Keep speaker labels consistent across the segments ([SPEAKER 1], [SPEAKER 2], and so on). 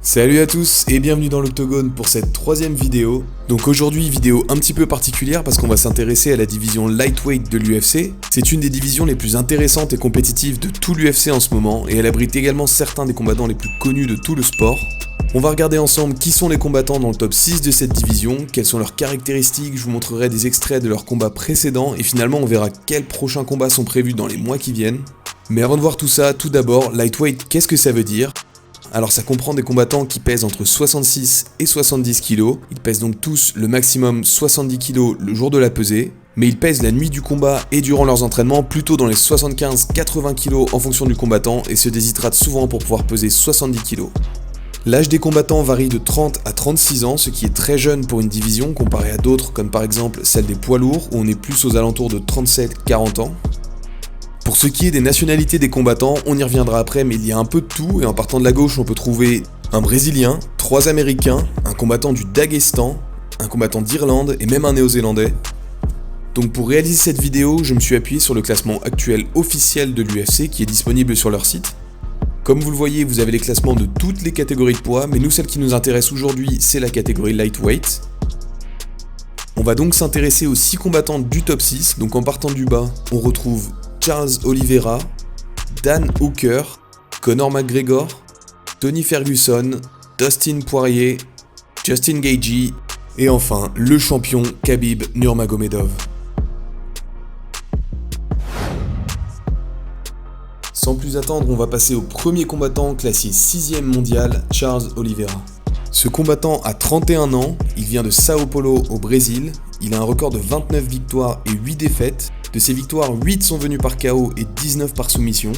[SPEAKER 1] Salut à tous et bienvenue dans l'Octogone pour cette troisième vidéo. Donc aujourd'hui, vidéo un petit peu particulière parce qu'on va s'intéresser à la division lightweight de l'UFC. C'est une des divisions les plus intéressantes et compétitives de tout l'UFC en ce moment et elle abrite également certains des combattants les plus connus de tout le sport. On va regarder ensemble qui sont les combattants dans le top 6 de cette division, quelles sont leurs caractéristiques, je vous montrerai des extraits de leurs combats précédents et finalement on verra quels prochains combats sont prévus dans les mois qui viennent. Mais avant de voir tout ça, tout d'abord, lightweight, qu'est-ce que ça veut dire ? Alors ça comprend des combattants qui pèsent entre 66 et 70 kg, ils pèsent donc tous le maximum 70 kg le jour de la pesée, mais ils pèsent la nuit du combat et durant leurs entraînements plutôt dans les 75-80 kg en fonction du combattant et se déshydratent souvent pour pouvoir peser 70 kg. L'âge des combattants varie de 30 à 36 ans, ce qui est très jeune pour une division comparé à d'autres comme par exemple celle des poids lourds où on est plus aux alentours de 37-40 ans. Pour ce qui est des nationalités des combattants, on y reviendra après, mais il y a un peu de tout, et en partant de la gauche, on peut trouver un Brésilien, 3 Américains, un combattant du Daghestan, un combattant d'Irlande et même un Néo-Zélandais. Donc pour réaliser cette vidéo, je me suis appuyé sur le classement actuel officiel de l'UFC qui est disponible sur leur site. Comme vous le voyez, vous avez les classements de toutes les catégories de poids, mais nous, celle qui nous intéresse aujourd'hui, c'est la catégorie lightweight. On va donc s'intéresser aux 6 combattants du top 6, donc en partant du bas, on retrouve Charles Oliveira, Dan Hooker, Conor McGregor, Tony Ferguson, Dustin Poirier, Justin Gaethje et enfin le champion Khabib Nurmagomedov. Sans plus attendre, on va passer au premier combattant classé 6ème mondial, Charles Oliveira. Ce combattant a 31 ans, il vient de Sao Paulo au Brésil, il a un record de 29 victoires et 8 défaites. De ces victoires, 8 sont venues par KO et 19 par soumission.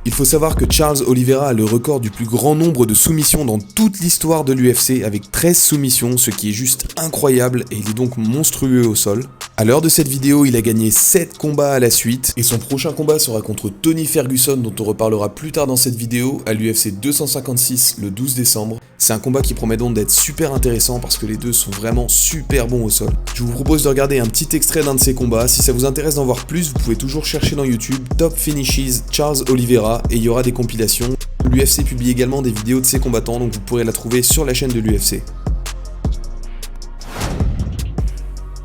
[SPEAKER 1] Il faut savoir que Charles Oliveira a le record du plus grand nombre de soumissions dans toute l'histoire de l'UFC avec 13 soumissions, ce qui est juste incroyable et il est donc monstrueux au sol. À l'heure de cette vidéo, il a gagné 7 combats à la suite et son prochain combat sera contre Tony Ferguson dont on reparlera plus tard dans cette vidéo à l'UFC 256 le 12 décembre. C'est un combat qui promet donc d'être super intéressant parce que les deux sont vraiment super bons au sol. Je vous propose de regarder un petit extrait d'un de ces combats. Si ça vous intéresse d'en voir plus, vous pouvez toujours chercher dans YouTube Top Finishes Charles Oliveira et il y aura des compilations. L'UFC publie également des vidéos de ces combattants donc vous pourrez la trouver sur la chaîne de l'UFC.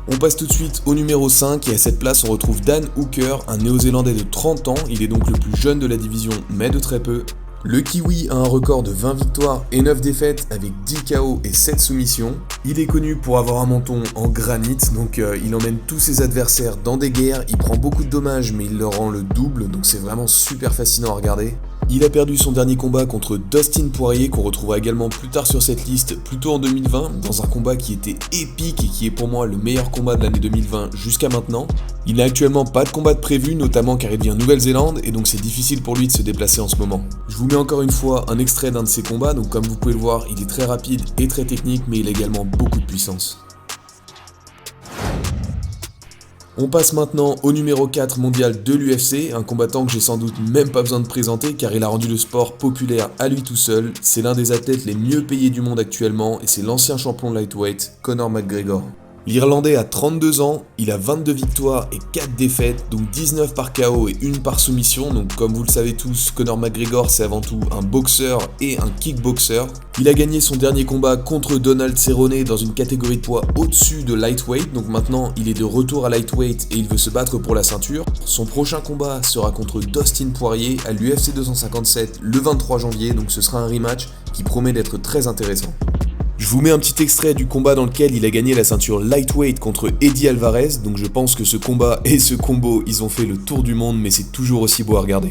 [SPEAKER 1] On passe tout de suite au numéro 5 et à cette place on retrouve Dan Hooker, un néo-zélandais de 30 ans, il est donc le plus jeune de la division mais de très peu. Le Kiwi a un record de 20 victoires et 9 défaites avec 10 KO et 7 soumissions. Il est connu pour avoir un menton en granit, donc il emmène tous ses adversaires dans des guerres, il prend beaucoup de dommages mais il leur rend le double, donc c'est vraiment super fascinant à regarder. Il a perdu son dernier combat contre Dustin Poirier qu'on retrouvera également plus tard sur cette liste, plutôt en 2020, dans un combat qui était épique et qui est pour moi le meilleur combat de l'année 2020 jusqu'à maintenant. Il n'a actuellement pas de combat de prévu, notamment car il vient Nouvelle-Zélande et donc c'est difficile pour lui de se déplacer en ce moment. Je vous mets encore une fois un extrait d'un de ses combats, donc comme vous pouvez le voir, il est très rapide et très technique mais il a également beaucoup de puissance. On passe maintenant au numéro 4 mondial de l'UFC, un combattant que j'ai sans doute même pas besoin de présenter car il a rendu le sport populaire à lui tout seul. C'est l'un des athlètes les mieux payés du monde actuellement et c'est l'ancien champion lightweight, Conor McGregor. L'Irlandais a 32 ans, il a 22 victoires et 4 défaites, donc 19 par KO et 1 par soumission. Donc comme vous le savez tous, Conor McGregor c'est avant tout un boxeur et un kickboxer. Il a gagné son dernier combat contre Donald Cerrone dans une catégorie de poids au-dessus de lightweight, donc maintenant il est de retour à lightweight et il veut se battre pour la ceinture. Son prochain combat sera contre Dustin Poirier à l'UFC 257 le 23 janvier, donc ce sera un rematch qui promet d'être très intéressant. Je vous mets un petit extrait du combat dans lequel il a gagné la ceinture lightweight contre Eddie Alvarez, donc je pense que ce combat et ce combo, ils ont fait le tour du monde, mais c'est toujours aussi beau à regarder.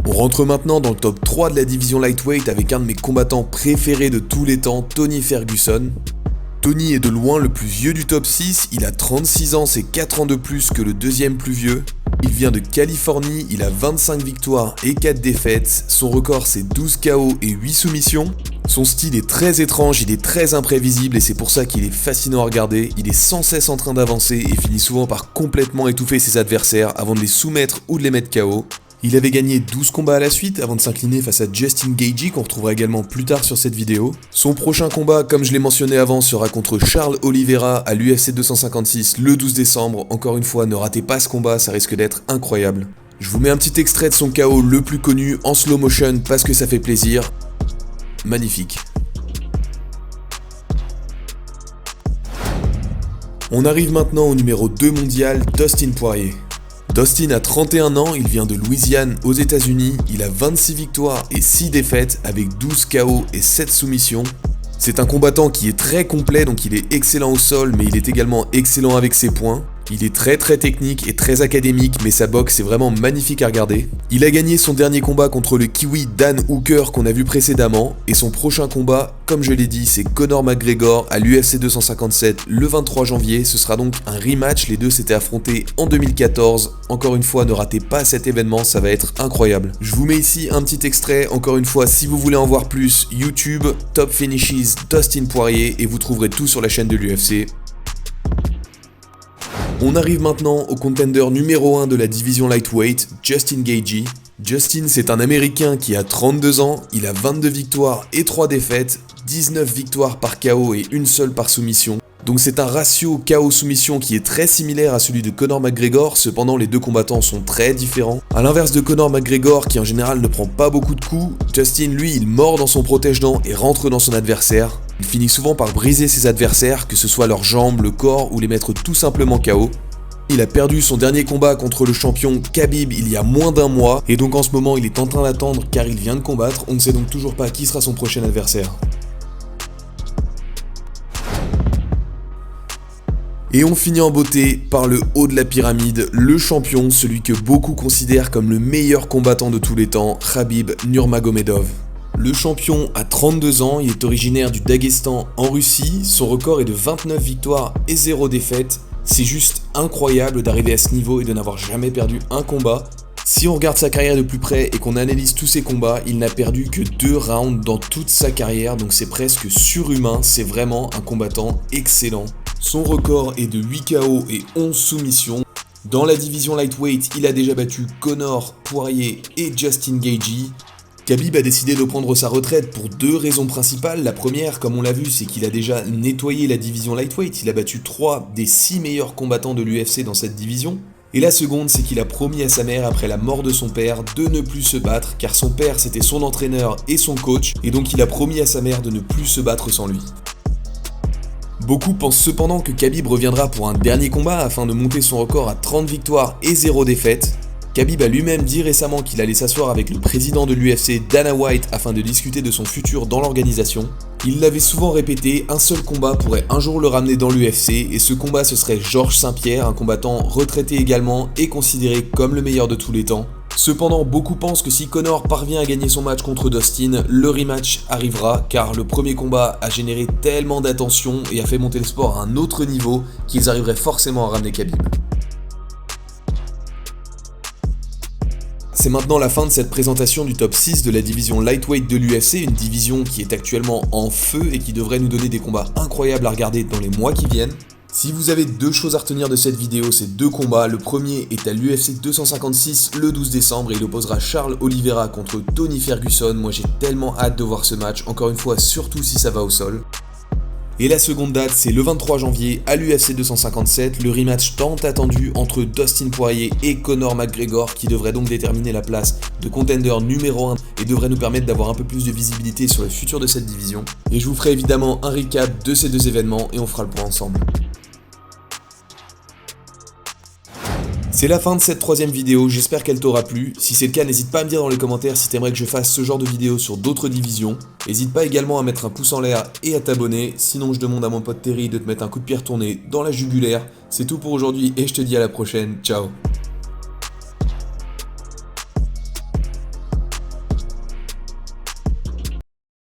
[SPEAKER 1] On rentre maintenant dans le top 3 de la division lightweight avec un de mes combattants préférés de tous les temps, Tony Ferguson. Tony est de loin le plus vieux du top 6, il a 36 ans, c'est 4 ans de plus que le deuxième plus vieux. Il vient de Californie, il a 25 victoires et 4 défaites, son record c'est 12 KO et 8 soumissions. Son style est très étrange, il est très imprévisible et c'est pour ça qu'il est fascinant à regarder. Il est sans cesse en train d'avancer et finit souvent par complètement étouffer ses adversaires avant de les soumettre ou de les mettre KO. Il avait gagné 12 combats à la suite avant de s'incliner face à Justin Gaethje qu'on retrouvera également plus tard sur cette vidéo. Son prochain combat, comme je l'ai mentionné avant, sera contre Charles Oliveira à l'UFC 256 le 12 décembre. Encore une fois, ne ratez pas ce combat, ça risque d'être incroyable. Je vous mets un petit extrait de son KO le plus connu en slow motion parce que ça fait plaisir. Magnifique. On arrive maintenant au numéro 2 mondial, Dustin Poirier. Dustin a 31 ans, il vient de Louisiane aux États-Unis, il a 26 victoires et 6 défaites avec 12 KO et 7 soumissions. C'est un combattant qui est très complet, donc il est excellent au sol, mais il est également excellent avec ses poings. Il est très technique et très académique, mais sa boxe est vraiment magnifique à regarder. Il a gagné son dernier combat contre le Kiwi Dan Hooker qu'on a vu précédemment, et son prochain combat, comme je l'ai dit, c'est Conor McGregor à l'UFC 257 le 23 janvier. Ce sera donc un rematch, les deux s'étaient affrontés en 2014. Encore une fois, ne ratez pas cet événement, ça va être incroyable. Je vous mets ici un petit extrait, encore une fois, si vous voulez en voir plus, YouTube, Top Finishes, Dustin Poirier, et vous trouverez tout sur la chaîne de l'UFC. On arrive maintenant au contender numéro 1 de la division lightweight, Justin Gaethje. Justin, c'est un Américain qui a 32 ans, il a 22 victoires et 3 défaites, 19 victoires par KO et une seule par soumission. Donc c'est un ratio KO-soumission qui est très similaire à celui de Conor McGregor, cependant les deux combattants sont très différents. A l'inverse de Conor McGregor qui en général ne prend pas beaucoup de coups, Justin lui il mord dans son protège-dents et rentre dans son adversaire. Il finit souvent par briser ses adversaires, que ce soit leurs jambes, le corps ou les mettre tout simplement KO. Il a perdu son dernier combat contre le champion Khabib il y a moins d'un mois, et donc en ce moment il est en train d'attendre car il vient de combattre, on ne sait donc toujours pas qui sera son prochain adversaire. Et on finit en beauté par le haut de la pyramide, le champion, celui que beaucoup considèrent comme le meilleur combattant de tous les temps, Khabib Nurmagomedov. Le champion a 32 ans, il est originaire du Daghestan en Russie, son record est de 29 victoires et 0 défaites. C'est juste incroyable d'arriver à ce niveau et de n'avoir jamais perdu un combat. Si on regarde sa carrière de plus près et qu'on analyse tous ses combats, il n'a perdu que 2 rounds dans toute sa carrière, donc c'est presque surhumain, c'est vraiment un combattant excellent. Son record est de 8 KO et 11 soumissions. Dans la division lightweight, il a déjà battu Conor, Poirier et Justin Gaethje. Khabib a décidé de prendre sa retraite pour 2 raisons principales. La première, comme on l'a vu, c'est qu'il a déjà nettoyé la division lightweight. Il a battu 3 des 6 meilleurs combattants de l'UFC dans cette division. Et la seconde, c'est qu'il a promis à sa mère, après la mort de son père, de ne plus se battre, car son père c'était son entraîneur et son coach, et donc il a promis à sa mère de ne plus se battre sans lui. Beaucoup pensent cependant que Khabib reviendra pour un dernier combat afin de monter son record à 30 victoires et 0 défaites. Khabib a lui-même dit récemment qu'il allait s'asseoir avec le président de l'UFC, Dana White, afin de discuter de son futur dans l'organisation. Il l'avait souvent répété, un seul combat pourrait un jour le ramener dans l'UFC, et ce combat ce serait Georges St-Pierre, un combattant retraité également et considéré comme le meilleur de tous les temps. Cependant, beaucoup pensent que si Conor parvient à gagner son match contre Dustin, le rematch arrivera, car le premier combat a généré tellement d'attention et a fait monter le sport à un autre niveau qu'ils arriveraient forcément à ramener Khabib. C'est maintenant la fin de cette présentation du top 6 de la division lightweight de l'UFC, une division qui est actuellement en feu et qui devrait nous donner des combats incroyables à regarder dans les mois qui viennent. Si vous avez 2 choses à retenir de cette vidéo, c'est 2 combats. Le premier est à l'UFC 256 le 12 décembre et il opposera Charles Oliveira contre Tony Ferguson. Moi j'ai tellement hâte de voir ce match, encore une fois surtout si ça va au sol. Et la seconde date, c'est le 23 janvier à l'UFC 257, le rematch tant attendu entre Dustin Poirier et Conor McGregor qui devrait donc déterminer la place de contender numéro 1 et devrait nous permettre d'avoir un peu plus de visibilité sur le futur de cette division. Et je vous ferai évidemment un recap de ces 2 événements et on fera le point ensemble. C'est la fin de cette 3e vidéo, j'espère qu'elle t'aura plu. Si c'est le cas, n'hésite pas à me dire dans les commentaires si t'aimerais que je fasse ce genre de vidéo sur d'autres divisions. N'hésite pas également à mettre un pouce en l'air et à t'abonner, sinon je demande à mon pote Terry de te mettre un coup de pied retourné dans la jugulaire. C'est tout pour aujourd'hui et je te dis à la prochaine, ciao.